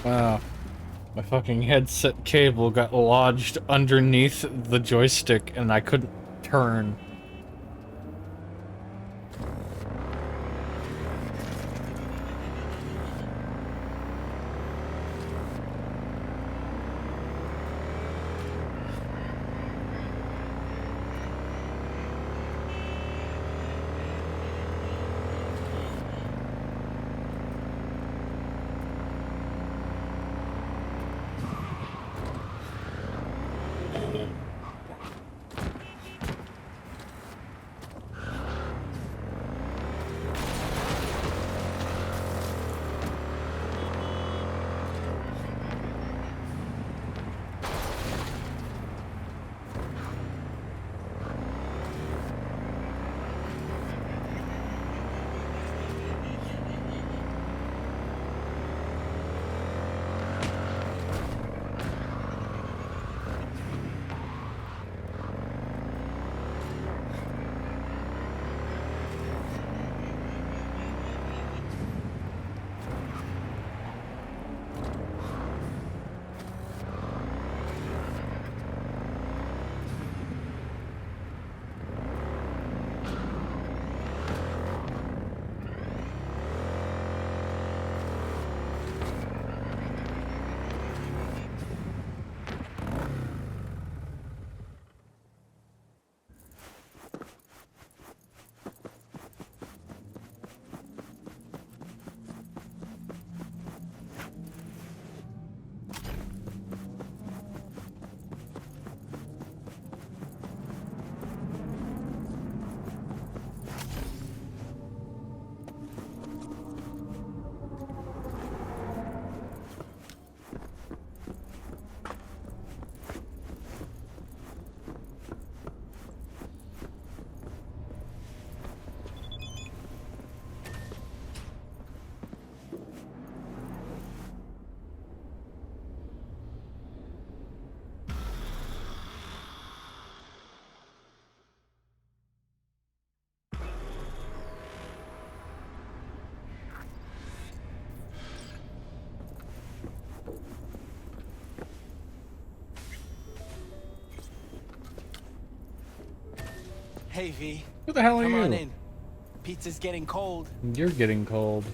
Wow. My fucking headset cable got lodged underneath the joystick and I couldn't turn. Hey, V. Who the hell are Come on you? in. Pizza's getting cold. You're getting cold.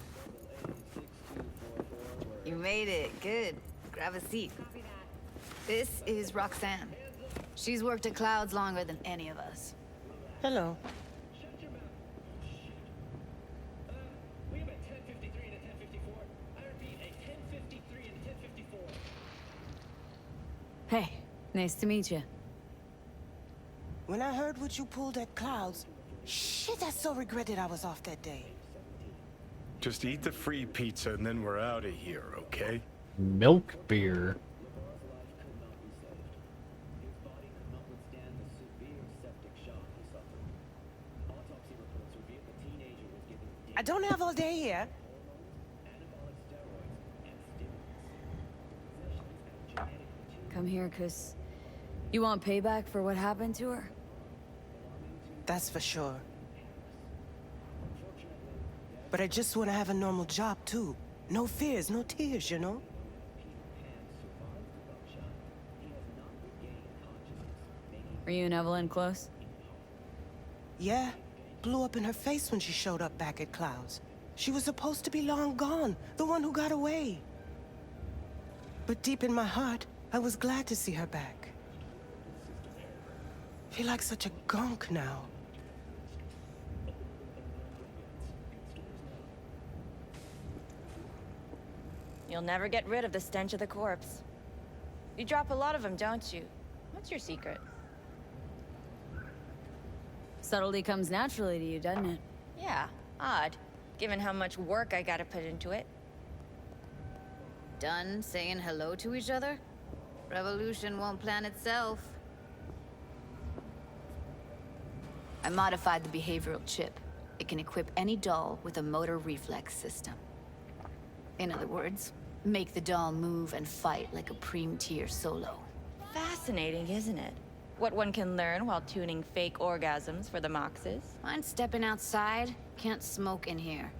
You made it. Good. Grab a seat. This is Roxanne. She's worked at Clouds longer than any of us. Hello. Hey, nice to meet you. When I heard what you pulled at Clouds, shit, I so regretted I was off that day. Just eat the free pizza and then we're out of here, okay? Milk beer. I don't have all day here. Come here, 'cause you want payback for what happened to her? That's for sure. But I just want to have a normal job, too. No fears, no tears, you know? Are you and Evelyn close? Yeah. Blew up in her face when she showed up back at Clouds. She was supposed to be long gone, the one who got away. But deep in my heart, I was glad to see her back. Feel like such a gunk now. You'll never get rid of the stench of the corpse. You drop a lot of them, don't you? What's your secret? Subtlety comes naturally to you, doesn't it? Yeah, odd, given how much work I gotta put into it. Done saying hello to each other? Revolution won't plan itself. I modified the behavioral chip. It can equip any doll with a motor reflex system. In other words, make the doll move and fight like a Preem-tier solo. Fascinating, isn't it? What one can learn while tuning fake orgasms for the Moxes. Mind stepping outside? Can't smoke in here.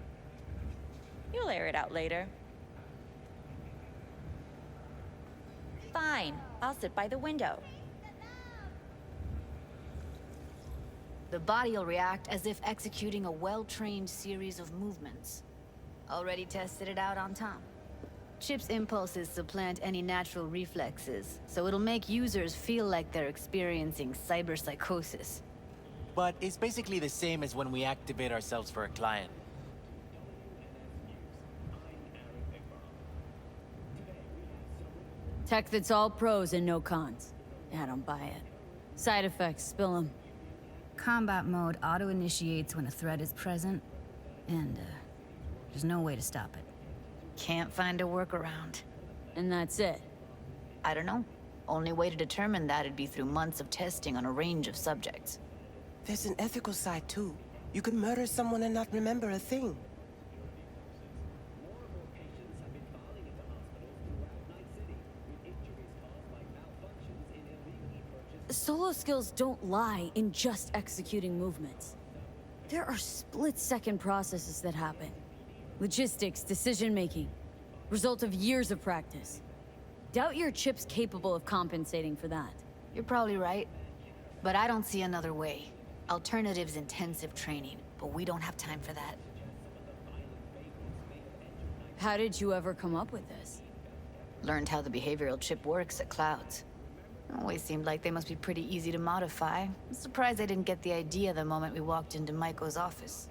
You'll air it out later. Fine, I'll sit by the window. The body'll react as if executing a well-trained series of movements. Already tested it out on Tom. Chip's impulses supplant any natural reflexes, so it'll make users feel like they're experiencing cyberpsychosis. But it's basically the same as when we activate ourselves for a client. Tech that's all pros and no cons. I don't buy it. Side effects, spill them. Combat mode auto-initiates when a threat is present, and there's no way to stop it. Can't find a workaround. And that's it. I don't know. Only way to determine that'd be through months of testing on a range of subjects. There's an ethical side, too. You could murder someone and not remember a thing. Solo skills don't lie in just executing movements. There are split-second processes that happen. Logistics, decision-making. Result of years of practice. Doubt your chip's capable of compensating for that. You're probably right. But I don't see another way. Alternative's intensive training, but we don't have time for that. How did you ever come up with this? Learned how the behavioral chip works at Clouds. Always seemed like they must be pretty easy to modify. I'm surprised I didn't get the idea the moment we walked into Maiko's office.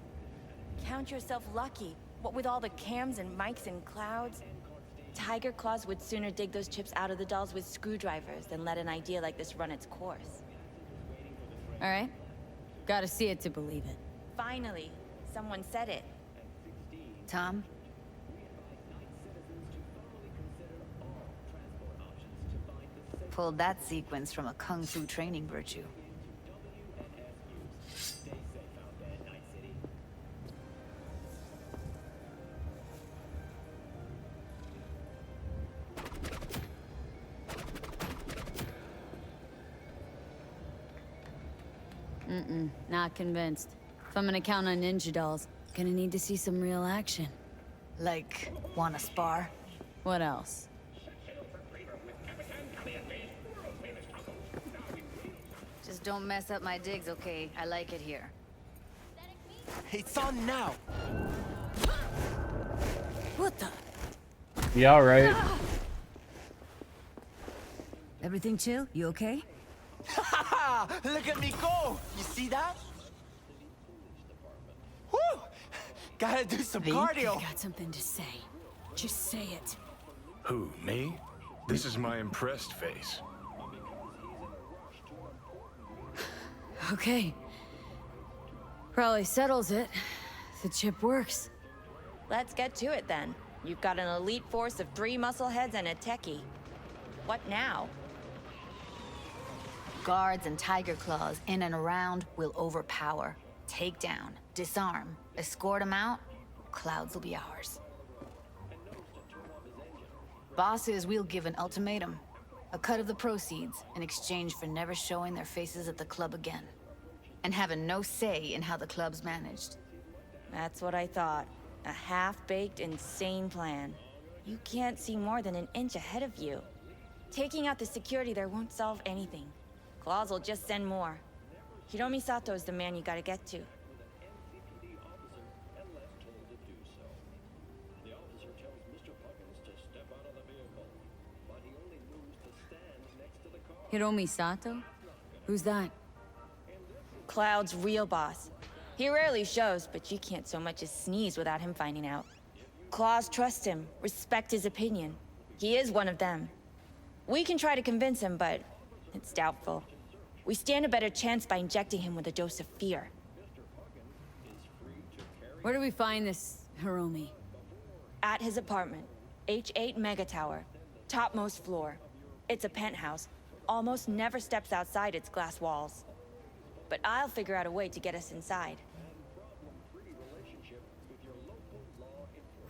Count yourself lucky. What with all the cams and mics and clouds? Tiger Claws would sooner dig those chips out of the dolls with screwdrivers than let an idea like this run its course. All right. Gotta see it to believe it. Finally, someone said it. Tom? Pulled that sequence from a kung fu training virtue. Not convinced. If I'm gonna count on ninja dolls, gonna need to see some real action. Like, wanna spar? What else? Just don't mess up my digs, okay? I like it here. It's on now! What the? Yeah, alright. Everything chill? You okay? Haha! Look at me go! You see that? Woo! Gotta do some cardio! I got something to say. Just say it. Who, me? This is my impressed face. Okay. Probably settles it. The chip works. Let's get to it then. You've got an elite force of 3 muscle heads and a techie. What now? Guards and tiger claws in and around will overpower. Take down, disarm, escort them out. Clouds will be ours. Bosses, we'll give an ultimatum. A cut of the proceeds in exchange for never showing their faces at the club again. And having no say in how the club's managed. That's what I thought. A half-baked, insane plan. You can't see more than an inch ahead of you. Taking out the security there won't solve anything. Claws will just send more. Hiromi Sato is the man you gotta get to. Hiromi Sato? Who's that? Cloud's real boss. He rarely shows, but you can't so much as sneeze without him finding out. Claws trust him, respect his opinion. He is one of them. We can try to convince him, but it's doubtful. We stand a better chance by injecting him with a dose of fear. Where do we find this Hiromi? At his apartment, H8 Mega Tower, topmost floor. It's a penthouse, almost never steps outside its glass walls. But I'll figure out a way to get us inside.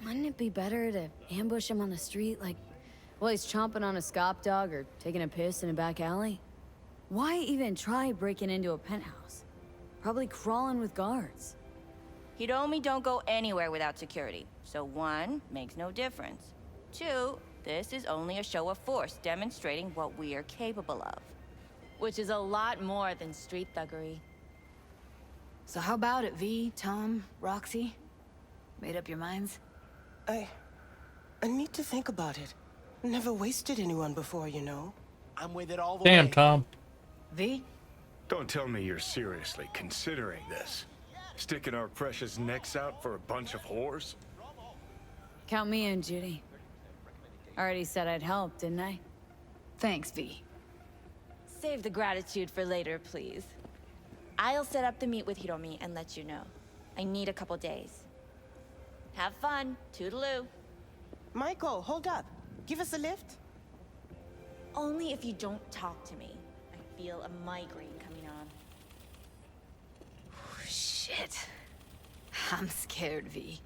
Wouldn't it be better to ambush him on the street, like while he's chomping on a scop dog or taking a piss in a back alley? Why even try breaking into a penthouse? Probably crawling with guards. Hiromi don't go anywhere without security. So 1, makes no difference. 2, This is only a show of force demonstrating what we are capable of. Which is a lot more than street thuggery. So how about it, V, Tom, Roxy? Made up your minds? I need to think about it. Never wasted anyone before, you know. I'm with it all the Damn, way. Tom. V? Don't tell me you're seriously considering this. Sticking our precious necks out for a bunch of whores? Count me in, Judy. Already said I'd help, didn't I? Thanks, V. Save the gratitude for later, please. I'll set up the meet with Hiromi and let you know. I need a couple days. Have fun. Toodaloo. Michael, hold up. Give us a lift. Only if you don't talk to me. I feel a migraine coming on. Shit. I'm scared, V.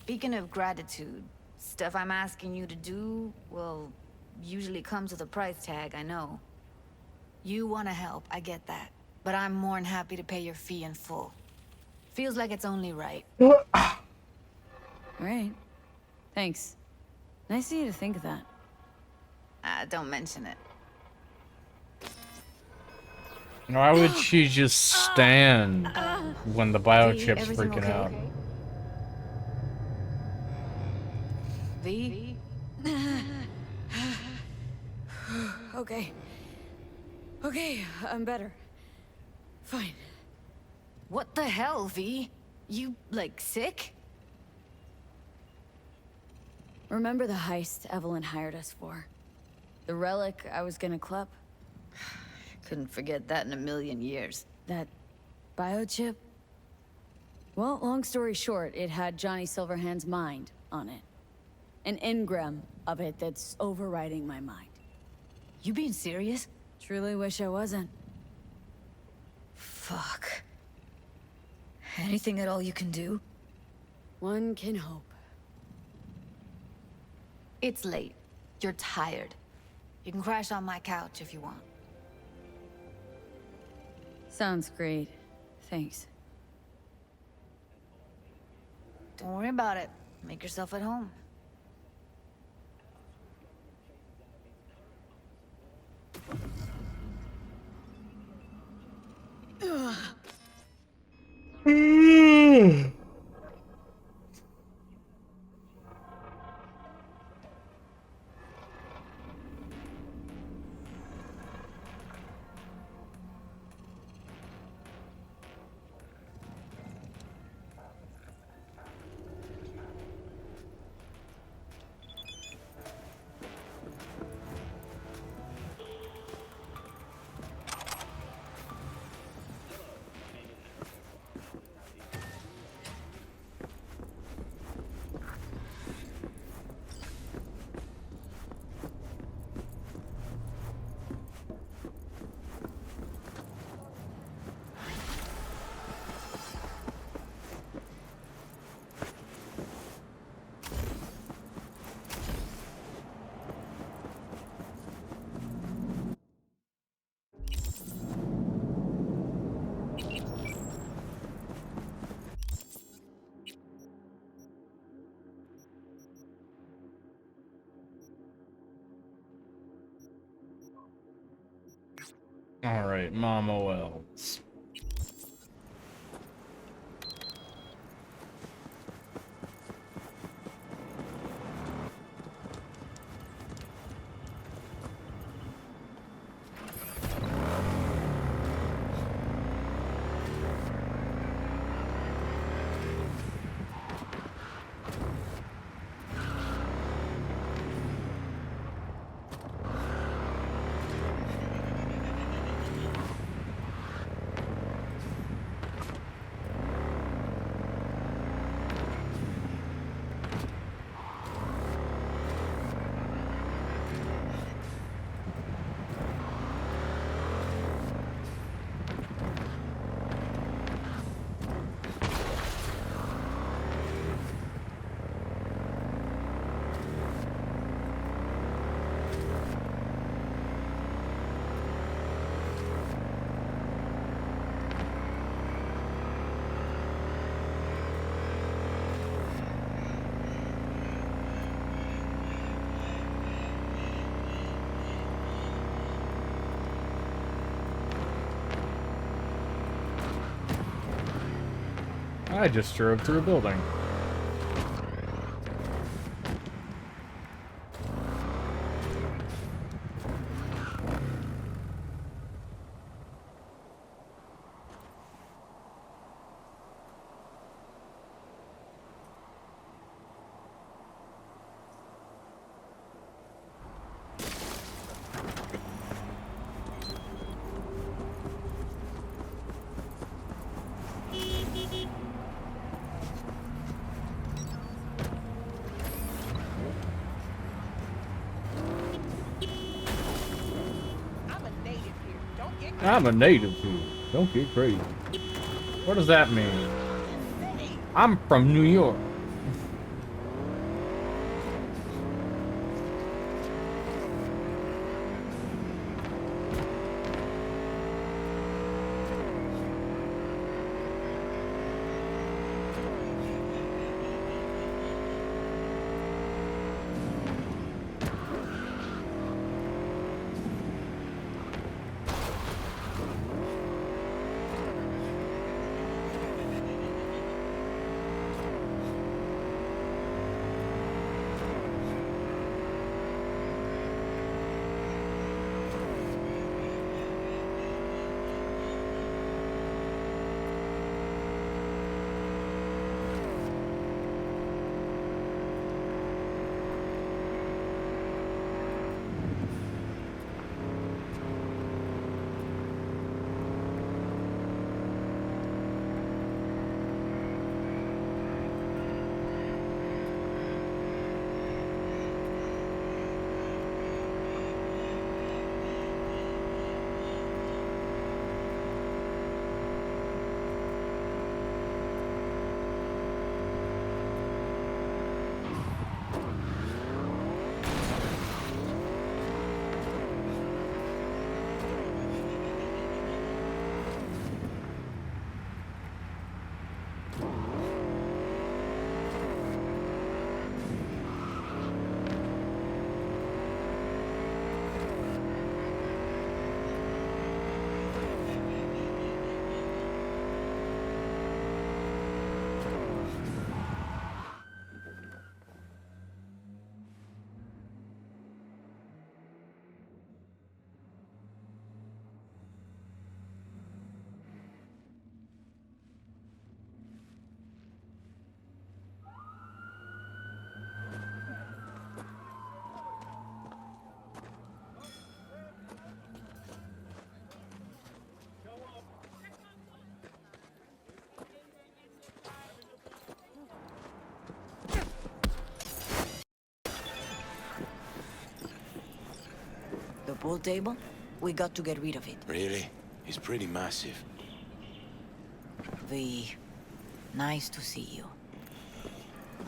Speaking of gratitude, stuff I'm asking you to do, well, usually comes with a price tag, I know. You want to help, I get that. But I'm more than happy to pay your fee in full. Feels like it's only right. Right. Thanks. Nice of you to think of that. Don't mention it. Why would she just stand when the biochip's everything freaking okay? out? V? Okay. Okay, I'm better. Fine. What the hell, V? You, like, sick? Remember the heist Evelyn hired us for? The relic I was gonna club? Couldn't forget that in a million years. That biochip? Well, long story short, it had Johnny Silverhand's mind on it. An engram of it that's overriding my mind. You being serious? Truly wish I wasn't. Fuck. Anything at all you can do? One can hope. It's late. You're tired. You can crash on my couch if you want. Sounds great. Thanks. Don't worry about it. Make yourself at home. Alright, Mama Wells. I just drove through a building. I'm a native here. Don't get crazy. What does that mean? I'm from New York. The pool table? We got to get rid of it. Really? He's pretty massive. V, nice to see you.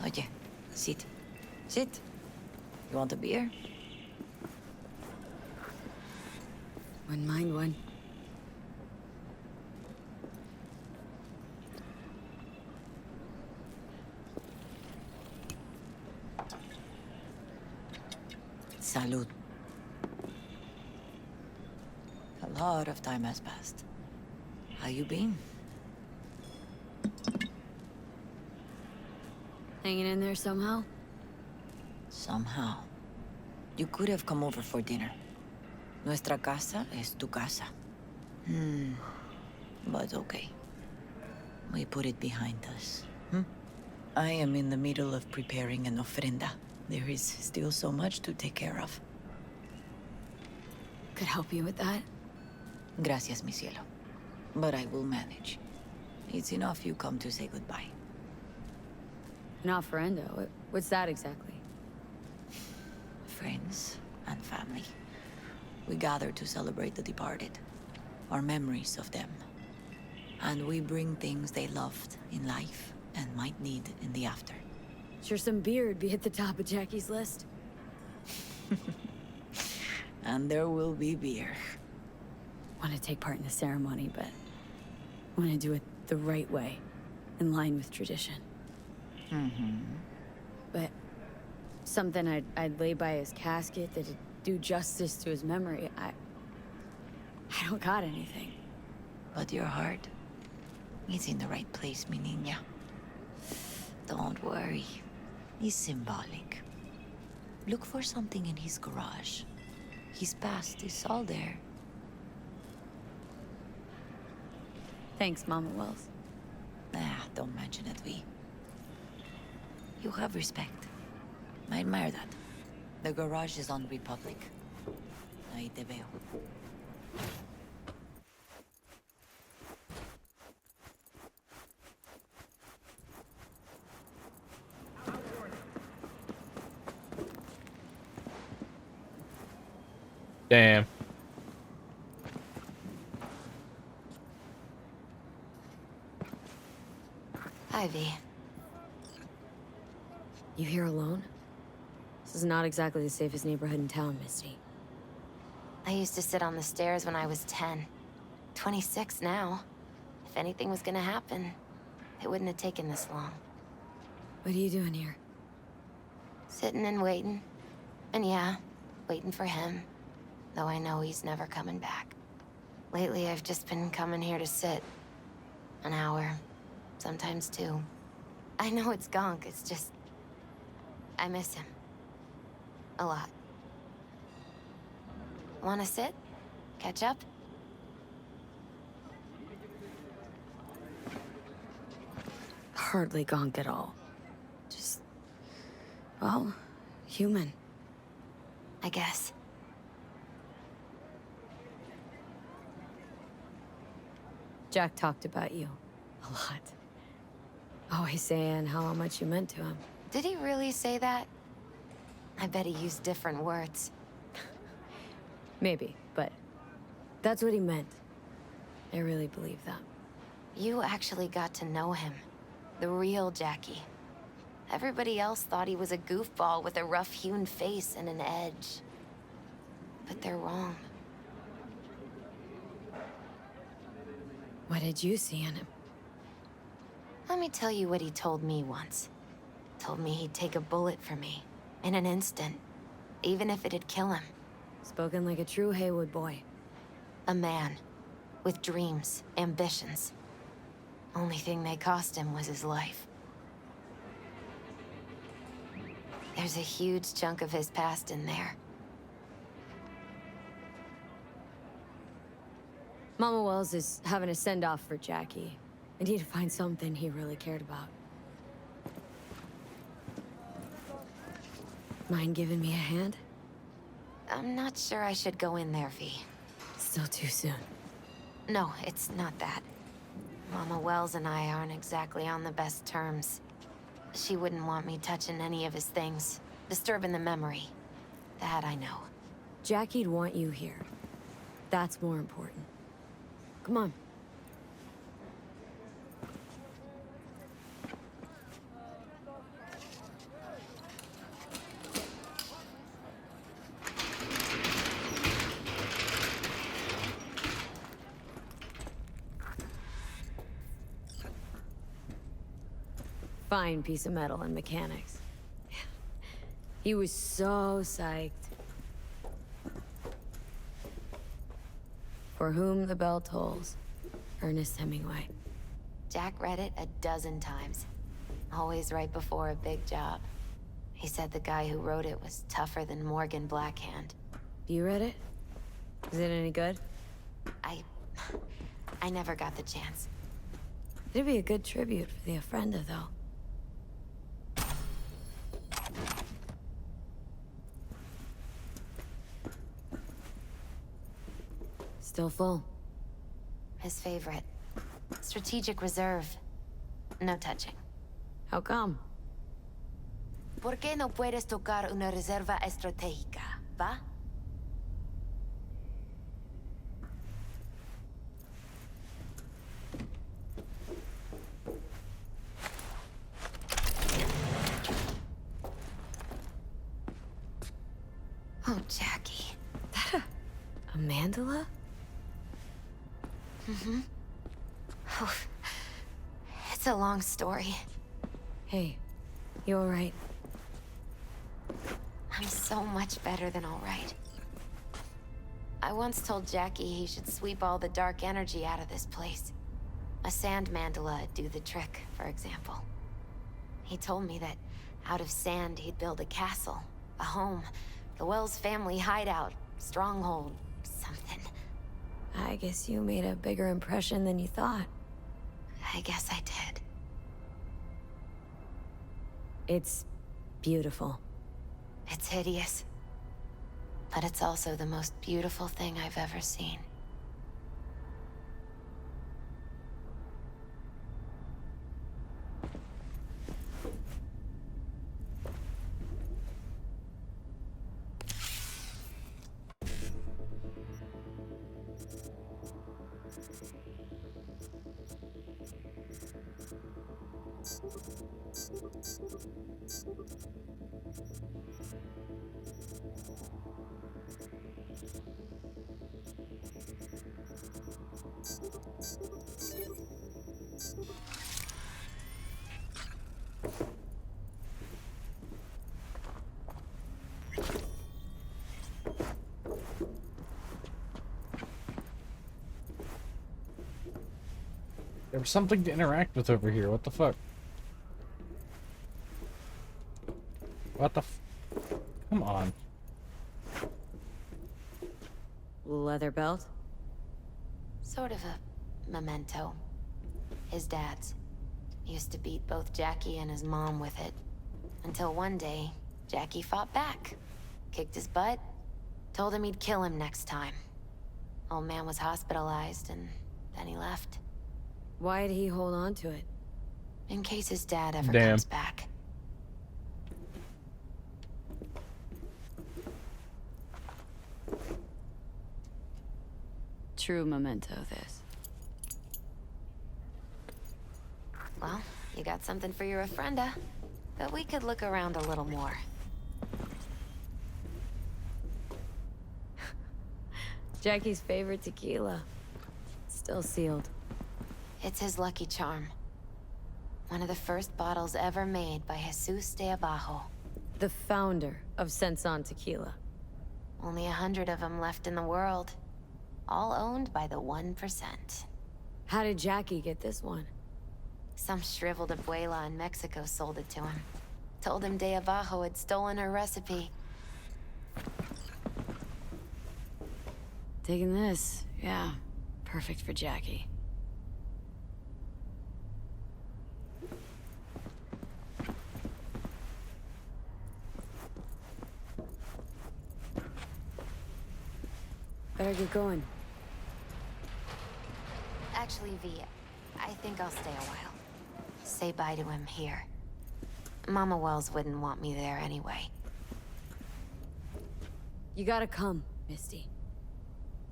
Oye, sit. Sit. You want a beer? Wouldn't mind one. Salud. A lot of time has passed. How you been? Hanging in there somehow? Somehow. You could have come over for dinner. Nuestra casa es tu casa. But okay. We put it behind us. I am in the middle of preparing an ofrenda. There is still so much to take care of. Could help you with that? Gracias, mi cielo. But I will manage. It's enough you come to say goodbye. An offerenda? What's that exactly? Friends and family. We gather to celebrate the departed. Our memories of them. And we bring things they loved in life and might need in the after. Sure some beer would be at the top of Jackie's list. And there will be beer. Want to take part in the ceremony, but want to do it the right way, in line with tradition. But something I'd lay by his casket that'd do justice to his memory. I I don't got anything. But your heart is in the right place, mi niña. Don't worry. He's symbolic. Look for something in his garage. His past is all there. Thanks, Mama Wells. Don't mention it, V. You have respect. I admire that. The garage is on Republic. Ahí te veo. Damn. Hi, V. You here alone? This is not exactly the safest neighborhood in town, Misty. I used to sit on the stairs when I was 10. 26 now. If anything was gonna happen, it wouldn't have taken this long. What are you doing here? Sitting and waiting. And yeah, waiting for him. Though I know he's never coming back. Lately, I've just been coming here to sit. An hour. Sometimes 2. I know it's gonk, it's just... I miss him. A lot. Wanna sit? Catch up? Hardly gonk at all. Just... well, human. I guess. Jack talked about you. A lot. Always saying how much you meant to him. Did he really say that? I bet he used different words. Maybe, but that's what he meant. I really believe that. You actually got to know him. The real Jackie. Everybody else thought he was a goofball with a rough-hewn face and an edge. But they're wrong. What did you see in him? Let me tell you what he told me once. Told me he'd take a bullet for me. In an instant. Even if it'd kill him. Spoken like a true Haywood boy. A man. With dreams, ambitions. Only thing they cost him was his life. There's a huge chunk of his past in there. Mama Wells is having a send-off for Jackie. I need to find something he really cared about. Mind giving me a hand? I'm not sure I should go in there, V. Still too soon. No, it's not that. Mama Wells and I aren't exactly on the best terms. She wouldn't want me touching any of his things. Disturbing the memory. That I know. Jackie'd want you here. That's more important. Come on. Fine piece of metal and mechanics. He was so psyched. For whom the bell tolls. Ernest Hemingway. Jack read it a dozen times. Always right before a big job. He said the guy who wrote it was tougher than Morgan Blackhand. You read it? Is it any good? I never got the chance. It'd be a good tribute for the Ofrenda, though. Still full. His favorite. Strategic reserve. No touching. How come? ¿Por qué no puedes tocar una reserva estratégica, va? Oh, Jackie. A mandala? Mm-hmm. Oh, it's a long story. Hey, you alright? I'm so much better than all right. I once told Jackie he should sweep all the dark energy out of this place. A sand mandala would do the trick, for example. He told me that out of sand he'd build a castle, a home, the Wells family hideout, stronghold, something. I guess you made a bigger impression than you thought. I guess I did. It's beautiful. It's hideous. But it's also the most beautiful thing I've ever seen. There was something to interact with over here. What the fuck? What the f... Come on. Leather belt? Sort of a memento. His dad's. Used to beat both Jackie and his mom with it. Until one day, Jackie fought back. Kicked his butt. Told him he'd kill him next time. Old man was hospitalized and then he left. Why'd he hold on to it? In case his dad ever Damn. comes back. True memento, this. Well, you got something for your ofrenda. But we could look around a little more. Jackie's favorite tequila. Still sealed. It's his lucky charm. One of the first bottles ever made by Jesus de Abajo. The founder of Senson Tequila. Only 100 of them left in the world. All owned by the 1%. How did Jackie get this one? Some shriveled abuela in Mexico sold it to him. Told him de Abajo had stolen her recipe. Taking this, yeah. Perfect for Jackie. Better get going. Actually, V, I think I'll stay a while. Say bye to him here. Mama Wells wouldn't want me there anyway. You gotta come, Misty.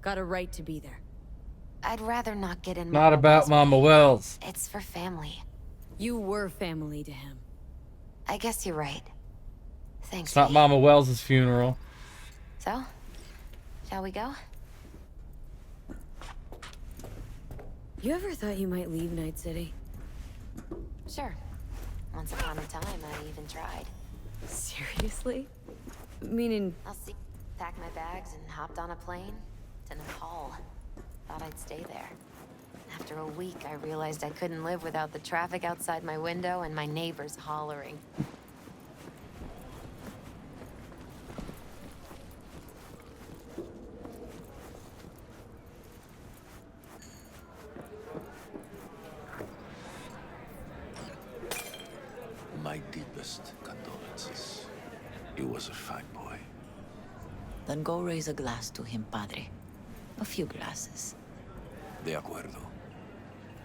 Got a right to be there. I'd rather not get in Not Mama about Wells' Mama way. Wells. It's for family. You were family to him. I guess you're right. Thanks, It's not V. Mama Wells' funeral. So, shall we go? You ever thought you might leave Night City? Sure. Once upon a time, I even tried. Seriously? Meaning, I'll see. Packed my bags and hopped on a plane to Nepal. Thought I'd stay there. After a week, I realized I couldn't live without the traffic outside my window and my neighbors hollering. My deepest condolences. He was a fine boy. Then go raise a glass to him, Padre. A few glasses. De acuerdo.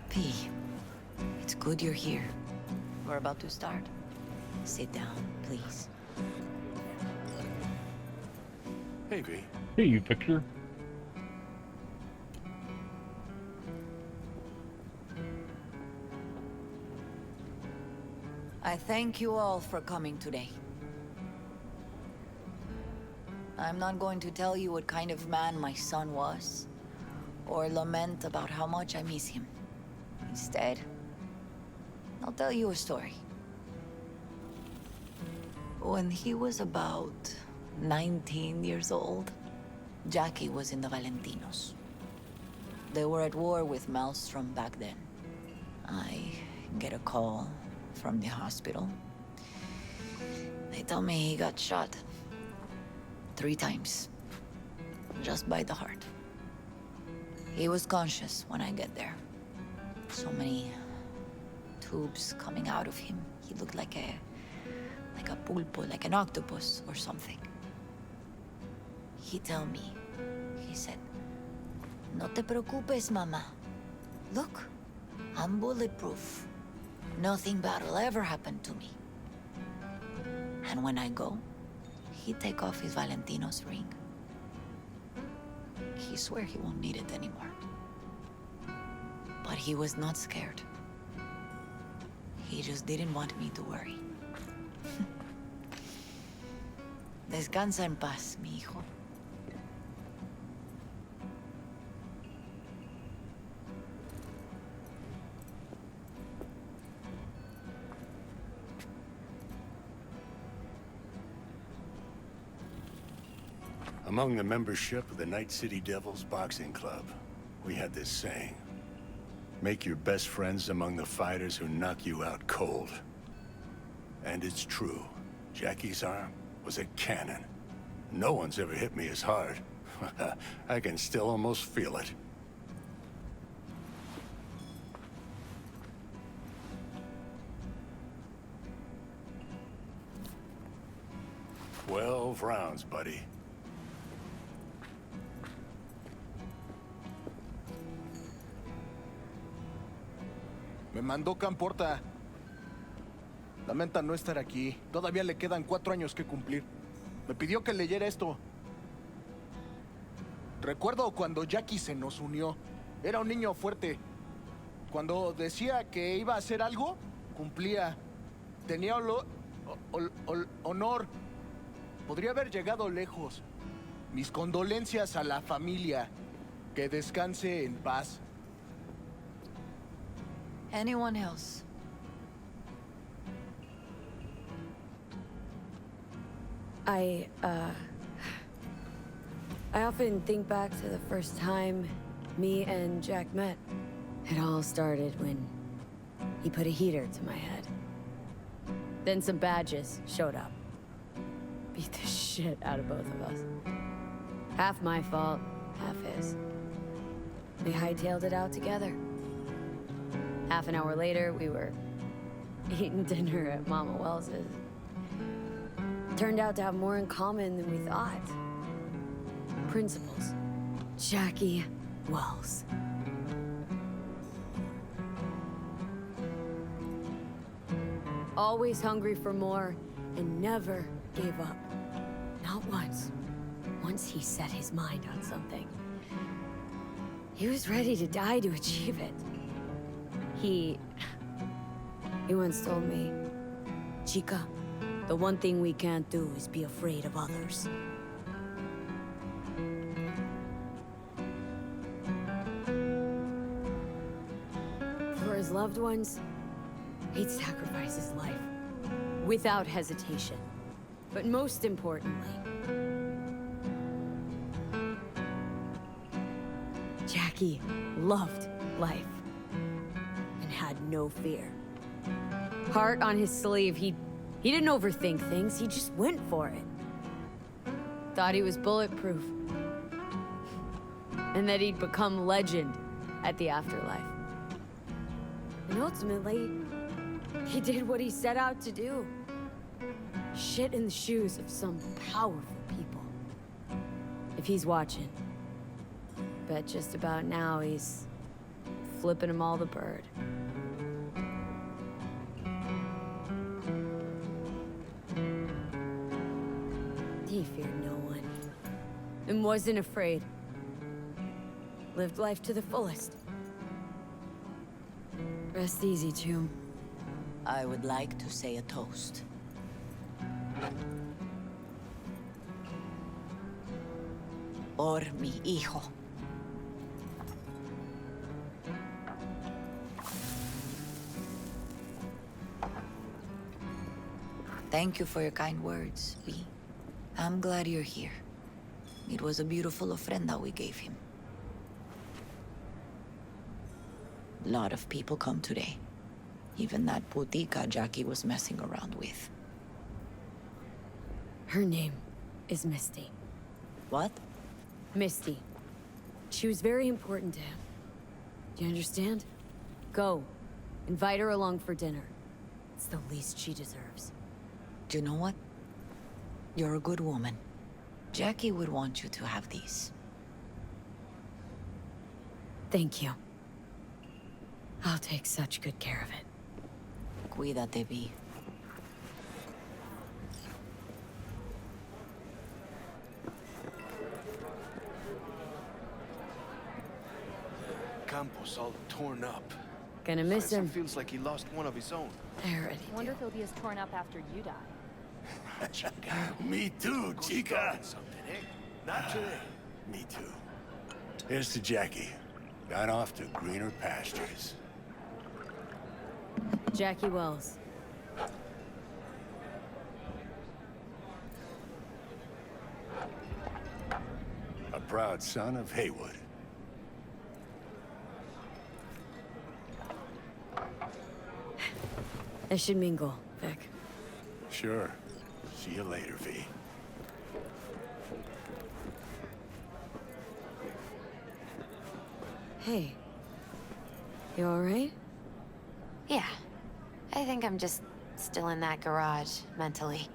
P, it's good you're here. We're about to start. Sit down, please. Hey, V. Hey, you Victor. I thank you all for coming today. I'm not going to tell you what kind of man my son was, or lament about how much I miss him. Instead, I'll tell you a story. When he was about 19 years old, Jackie was in the Valentinos. They were at war with Maelstrom back then. I get a call from the hospital. They tell me he got shot 3 times, just by the heart. He was conscious when I get there. So many tubes coming out of him. He looked like a pulpo, like an octopus or something. He told me, he said, "No te preocupes, mama. Look, I'm bulletproof. Nothing bad will ever happen to me." And when I go, he take off his Valentino's ring. He swear he won't need it anymore. But he was not scared. He just didn't want me to worry. Descansa en paz, mi hijo. Among the membership of the Night City Devils Boxing Club, we had this saying: make your best friends among the fighters who knock you out cold. And it's true. Jackie's arm was a cannon. No one's ever hit me as hard. I can still almost feel it. "12 rounds, buddy." Me mandó Camporta. Lamenta no estar aquí. Todavía le quedan 4 años que cumplir. Me pidió que leyera esto. Recuerdo cuando Jackie se nos unió. Era un niño fuerte. Cuando decía que iba a hacer algo, cumplía. Tenía honor. Podría haber llegado lejos. Mis condolencias a la familia. Que descanse en paz. Anyone else? I often think back to the first time me and Jack met. It all started when he put a heater to my head. Then some badges showed up. Beat the shit out of both of us. Half my fault, half his. We hightailed it out together. Half an hour later, we were eating dinner at Mama Wells's. Turned out to have more in common than we thought. Principles. Jackie Wells. Always hungry for more and never gave up. Not once. Once he set his mind on something, he was ready to die to achieve it. He once told me, "Chica, the one thing we can't do is be afraid of others." For his loved ones, he'd sacrifice his life without hesitation. But most importantly, Jackie loved life and had no fear. Heart on his sleeve, he didn't overthink things, he just went for it. Thought he was bulletproof. And that he'd become legend at the afterlife. And ultimately, he did what he set out to do. Shit in the shoes of some powerful people. If he's watching, bet just about now he's flipping them all the bird. He feared no one, and wasn't afraid. Lived life to the fullest. Rest easy, Tomb. I would like to say a toast. Por mi hijo. Thank you for your kind words, V. I'm glad you're here. It was a beautiful ofrenda we gave him. A lot of people come today. Even that putica Jackie was messing around with. Her name is Misty. What? Misty. She was very important to him. Do you understand? Go. Invite her along for dinner. It's the least she deserves. Do you know what? You're a good woman. Jackie would want you to have these. Thank you. I'll take such good care of it. Cuídate, Vi. Campos all torn up. Gonna miss him. Feels like he lost one of his own. I already Wonder do. if he'll be as torn up after you die. Me too, chica. Something, eh? Not today. Me too. Here's to Jackie. Gone off to greener pastures. Jackie Wells. A proud son of Haywood. I should mingle, Vic. Sure. See you later, V. Hey. You alright? Yeah. I think I'm just still in that garage, mentally.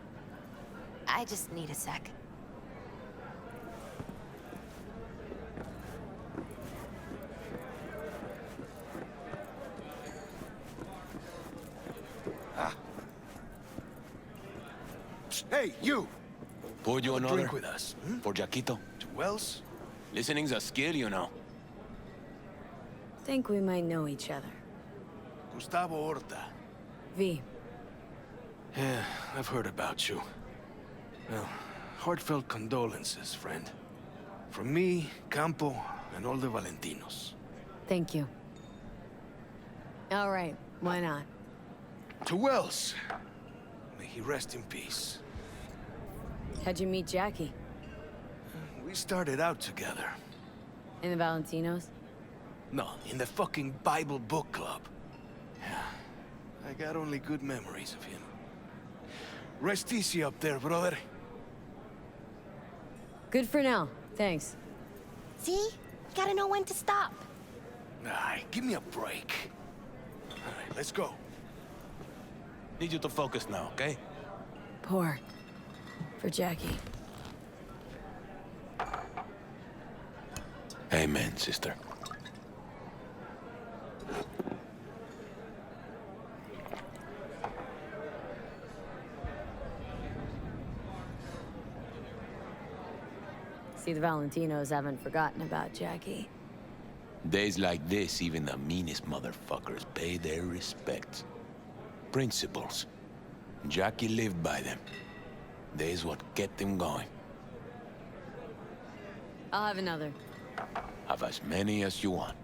I just need a sec. Hey, you! Pour you another? Drink with us. Hmm? For Jaquito. To Wells? Listening's a skill, you know. Think we might know each other. Gustavo Horta. V. Yeah, I've heard about you. Well, heartfelt condolences, friend. From me, Campo, and all the Valentinos. Thank you. Alright, why not? To Wells! May he rest in peace. How'd you meet Jackie? We started out together. In the Valentinos? No, in the fucking Bible book club. Yeah, I got only good memories of him. Rest easy up there, brother. Good for now, thanks. See? Gotta know when to stop. Aye, give me a break. All right, let's go. Need you to focus now, okay? Pour. For Jackie. Amen, sister. See, the Valentinos haven't forgotten about Jackie. Days like this, even the meanest motherfuckers pay their respects. Principles. Jackie lived by them. They's what kept him going. I'll have another. Have as many as you want.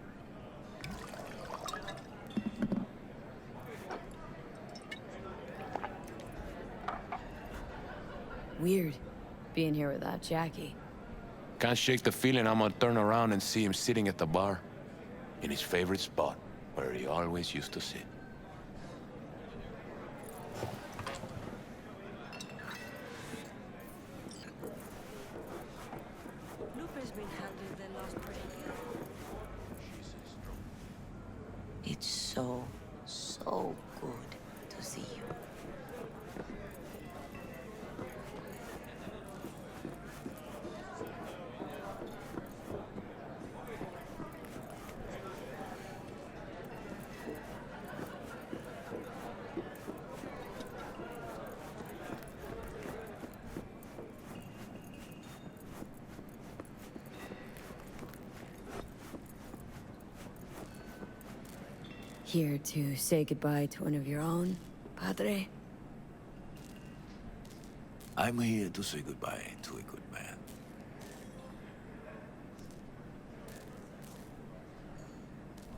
Weird, being here without Jackie. Can't shake the feeling I'm gonna turn around and see him sitting at the bar. In his favorite spot, where he always used to sit. It's so good to see you. Here to say goodbye to one of your own, Padre? I'm here to say goodbye to a good man.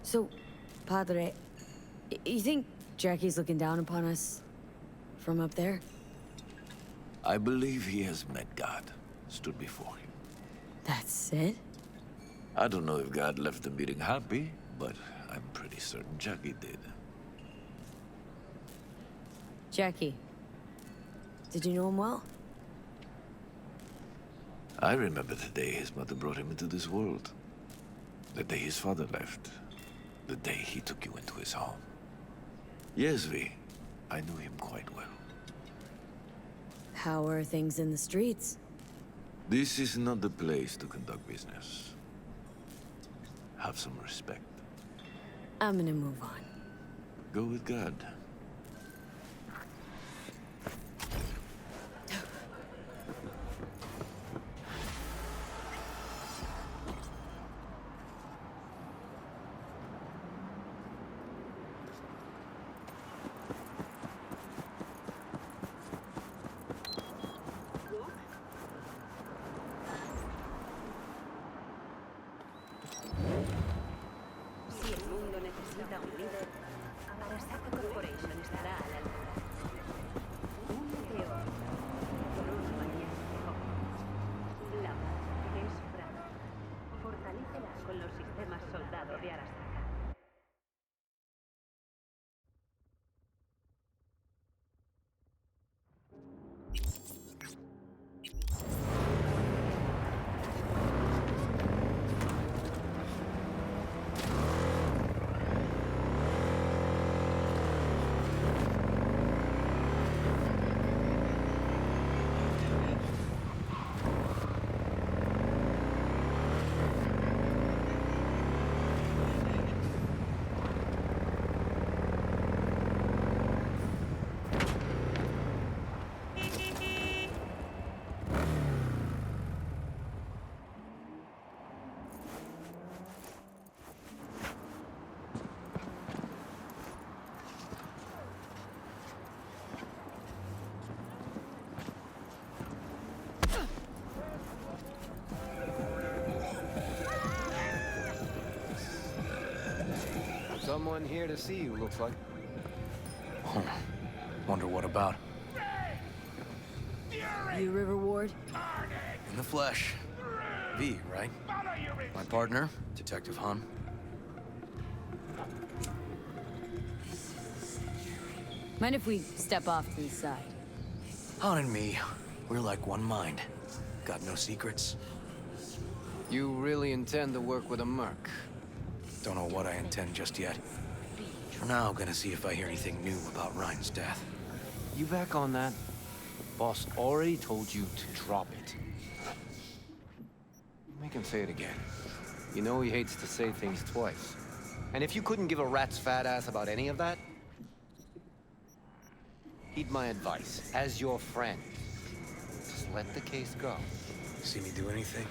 So, Padre, you think Jackie's looking down upon us from up there? I believe he has met God, stood before him. That's it? I don't know if God left the meeting happy, but I'm pretty certain Jackie did. Jackie. Did you know him well? I remember the day his mother brought him into this world. The day his father left. The day he took you into his home. Yes, V. I knew him quite well. How are things in the streets? This is not the place to conduct business. Have some respect. I'm gonna move on. Go with God. Someone here to see you, looks like. Oh, wonder what about. You River Ward? In the flesh. V, right? My partner, Detective Han. Mind if we step off to the side? Han and me, we're like one mind. Got no secrets. You really intend to work with a merc? Don't know what I intend just yet. For now, gonna see if I hear anything new about Ryan's death. You back on that? Boss already told you to drop it. Make him say it again. You know he hates to say things twice. And if you couldn't give a rat's fat ass about any of that, heed my advice, as your friend. Just let the case go. See me do anything?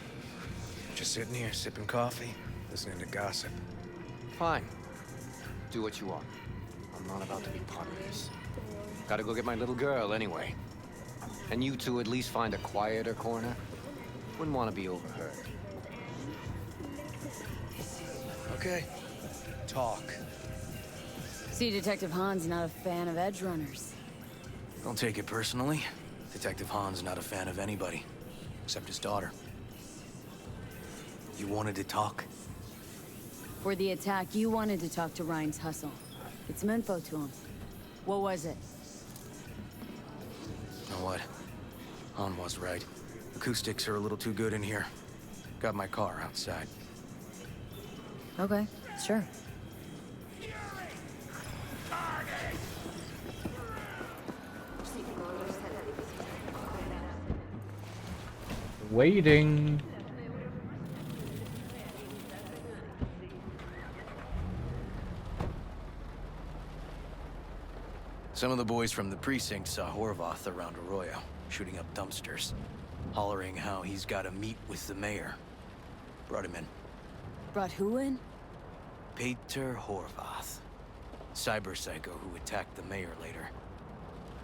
Just sitting here, sipping coffee, listening to gossip. Fine. Do what you want. I'm not about to be part of this. Gotta go get my little girl anyway. And you two at least find a quieter corner. Wouldn't want to be overheard. Okay. Talk. See, Detective Han's not a fan of edge runners. Don't take it personally. Detective Han's not a fan of anybody, except his daughter. You wanted to talk? For the attack, you wanted to talk to Ryan's hustle. Get some info to him. What was it? You know what? Han was right. Acoustics are a little too good in here. Got my car outside. Okay, sure. Waiting. Some of the boys from the precinct saw Horvath around Arroyo, shooting up dumpsters, hollering how he's got to meet with the mayor. Brought him in. Brought who in? Peter Horvath. Cyber psycho who attacked the mayor later.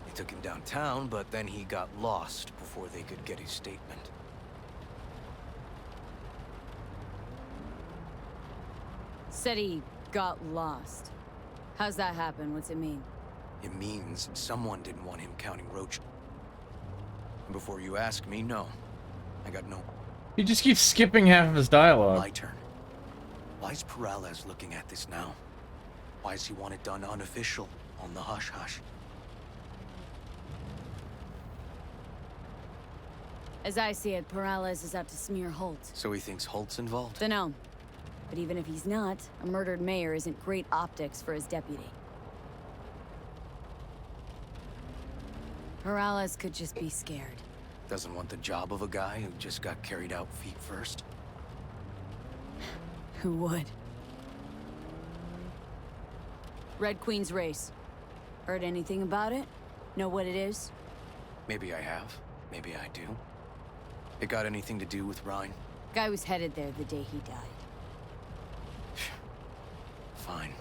They took him downtown, but then he got lost before they could get his statement. Said he got lost. How's that happen? What's it mean? It means someone didn't want him counting roach. And before you ask me, no. I got no... He just keeps skipping half of his dialogue. My turn. Why is Peralez looking at this now? Why does he want it done unofficial, on the hush-hush? As I see it, Peralez is out to smear Holt. So he thinks Holt's involved? Dunno. But even if he's not, a murdered mayor isn't great optics for his deputy. Peralez could just be scared. Doesn't want the job of a guy who just got carried out feet first? Who would? Red Queen's race. Heard anything about it? Know what it is? Maybe I have. Maybe I do. It got anything to do with Rhine? Guy was headed there the day he died. Fine.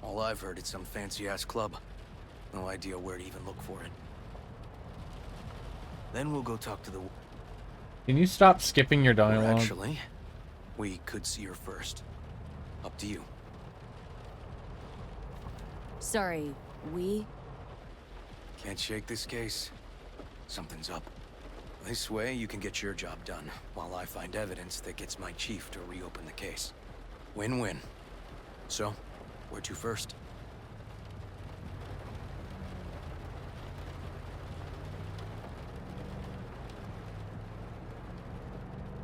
All I've heard is some fancy-ass club. No idea where to even look for it. Then we'll go talk to the... Can you stop skipping your Or dialogue? actually, we could see her first. Up to you. Sorry, we? Can't shake this case. Something's up. This way, you can get your job done, while I find evidence that gets my chief to reopen the case. Win-win. So, where to first?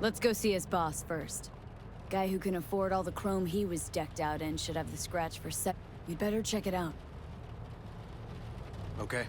Let's go see his boss first. Guy who can afford all the chrome he was decked out in should have the scratch for set. You'd better check it out. Okay.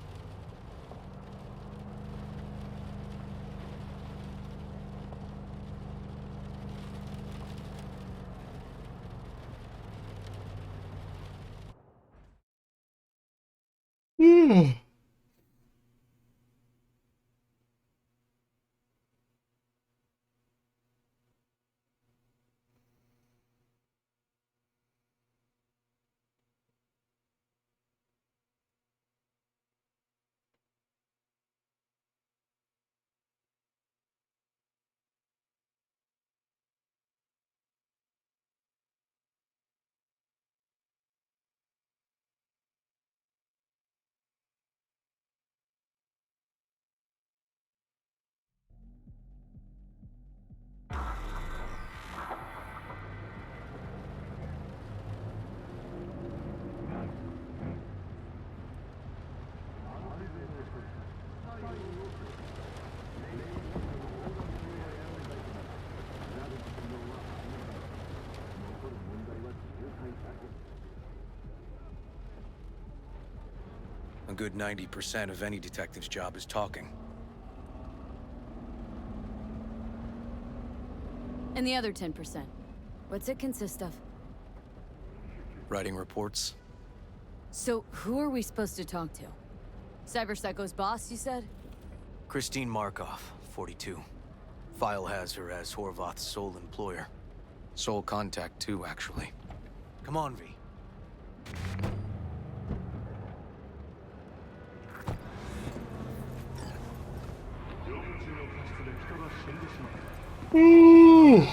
A good 90% of any detective's job is talking. And the other 10%? What's it consist of? Writing reports. So, who are we supposed to talk to? Cyberpsycho's boss, you said? Christine Markov, 42. File has her as Horvath's sole employer. Sole contact, too, actually. Come on, V. No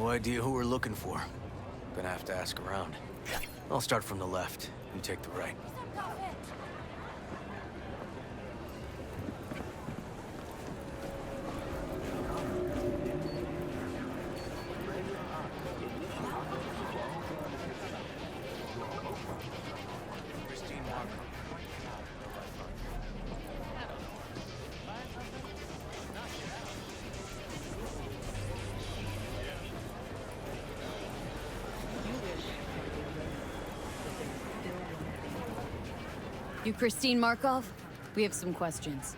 idea who we're looking for. Gonna have to ask around. I'll start from the left. You take the right. You Christine Markov? We have some questions.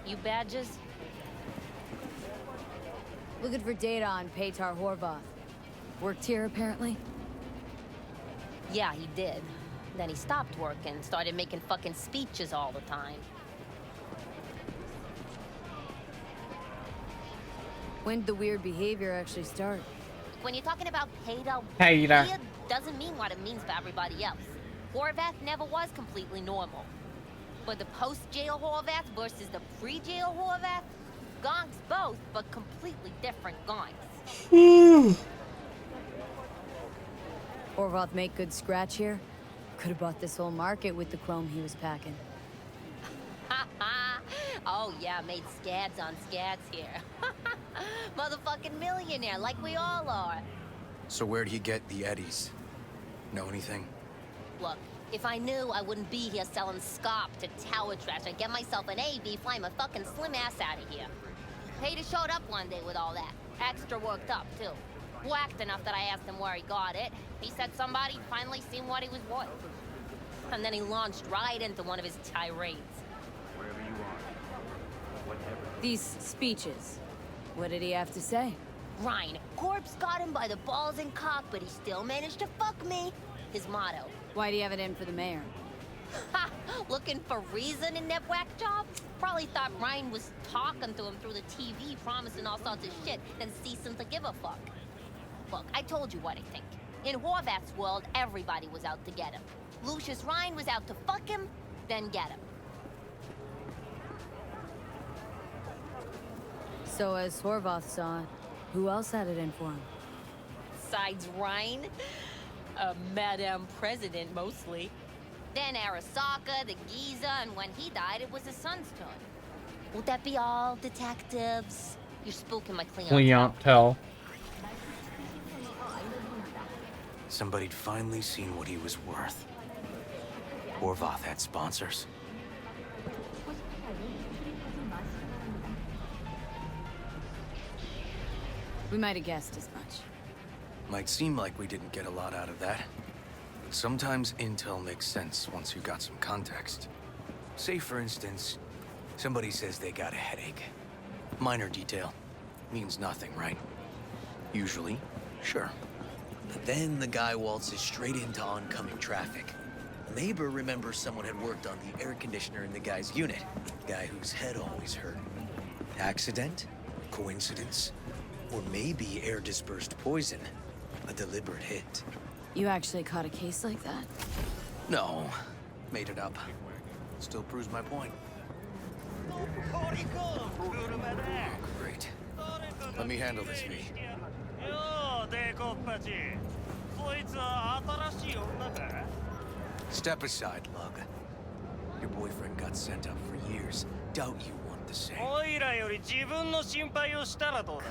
You badges? Looking for data on Paytar Horvath. Worked here, apparently? Yeah, he did. Then he stopped working, started making fucking speeches all the time. When'd the weird behavior actually start? When you're talking about Paytar, Paytar. weird doesn't mean what it means for everybody else. Horvath never was completely normal. But the post-jail Horvath versus the pre-jail Horvath, gongs both, but completely different gongs. Horvath make good scratch here? Could have bought this whole market with the chrome he was packing. Oh, Oh yeah, made scads on scads here. Motherfucking millionaire, like we all are. So where'd he get the eddies? Know anything? Look, if I knew, I wouldn't be here selling scop to tower trash. I'd get myself an AV, fly my fucking slim ass out of here. Hater showed up one day with all that. Extra worked up, too. Whacked enough that I asked him where he got it. He said somebody finally seen what he was worth. And then he launched right into one of his tirades. Wherever you are. Whatever. These speeches. What did he have to say? Ryan, corpse got him by the balls and cock, but he still managed to fuck me. His motto. Why do you have it in for the mayor? Ha! Looking for reason in that whack job? Probably thought Ryan was talking to him through the TV, promising all sorts of shit, then ceasing to give a fuck. Look, I told you what I think. In Horvath's world, everybody was out to get him. Lucius Ryan was out to fuck him, then get him. So as Horvath saw it, who else had it in for him? Besides Ryan? A Madame President, mostly. Then Arasaka, the Giza, and when he died, it was his son's turn. Would that be all, detectives? You're spooking my clientele. Somebody'd finally seen what he was worth. Horvath had sponsors. We might have guessed as much. Might seem like we didn't get a lot out of that. But sometimes intel makes sense once you got some context. Say, for instance, somebody says they got a headache. Minor detail. Means nothing, right? Usually, sure. But then the guy waltzes straight into oncoming traffic. A neighbor remembers someone had worked on the air conditioner in the guy's unit. The guy whose head always hurt. Accident? Coincidence? Or maybe air-dispersed poison. A deliberate hit. You actually caught a case like that? No. Made it up. Still proves my point. Great. Let me handle this, V. Step aside, Lug. Your boyfriend got sent up for years. Doubt you want the same.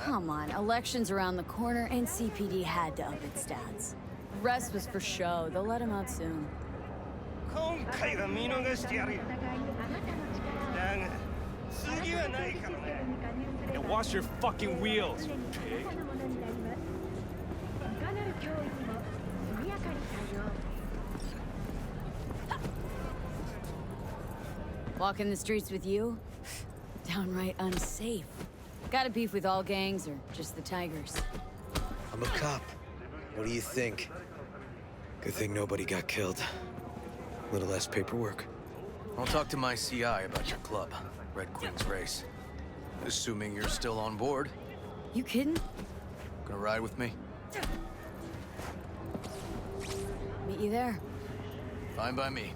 Come on, elections around the corner and CPD had to up its stats. The rest was for show. They'll let him out soon. Hey, wash your fucking wheels, pig. Walking the streets with you? Downright unsafe. Got a beef with all gangs or just the Tigers? I'm a cop. What do you think? Good thing nobody got killed. Little less paperwork. I'll talk to my CI about your club, Red Queen's Race. Assuming you're still on board. You kidding? Gonna ride with me? Meet you there. Fine by me.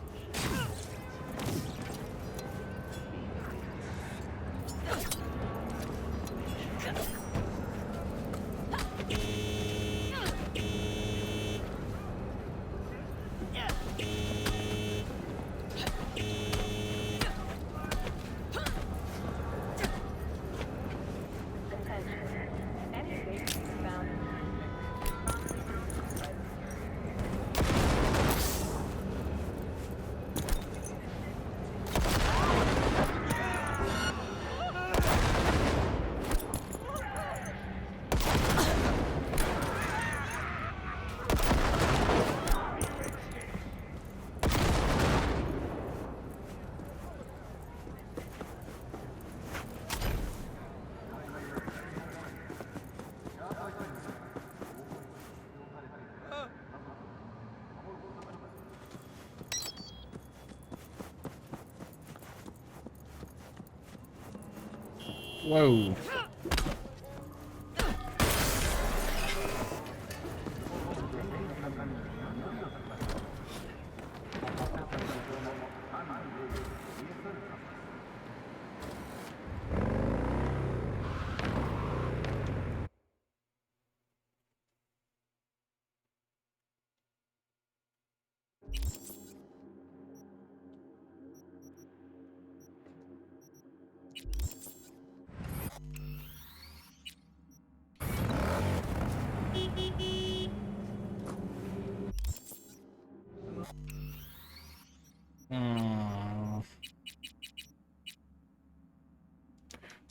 Whoa.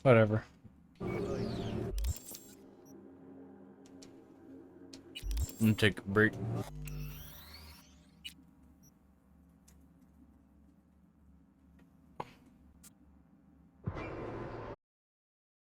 Whatever. I'm gonna take a break.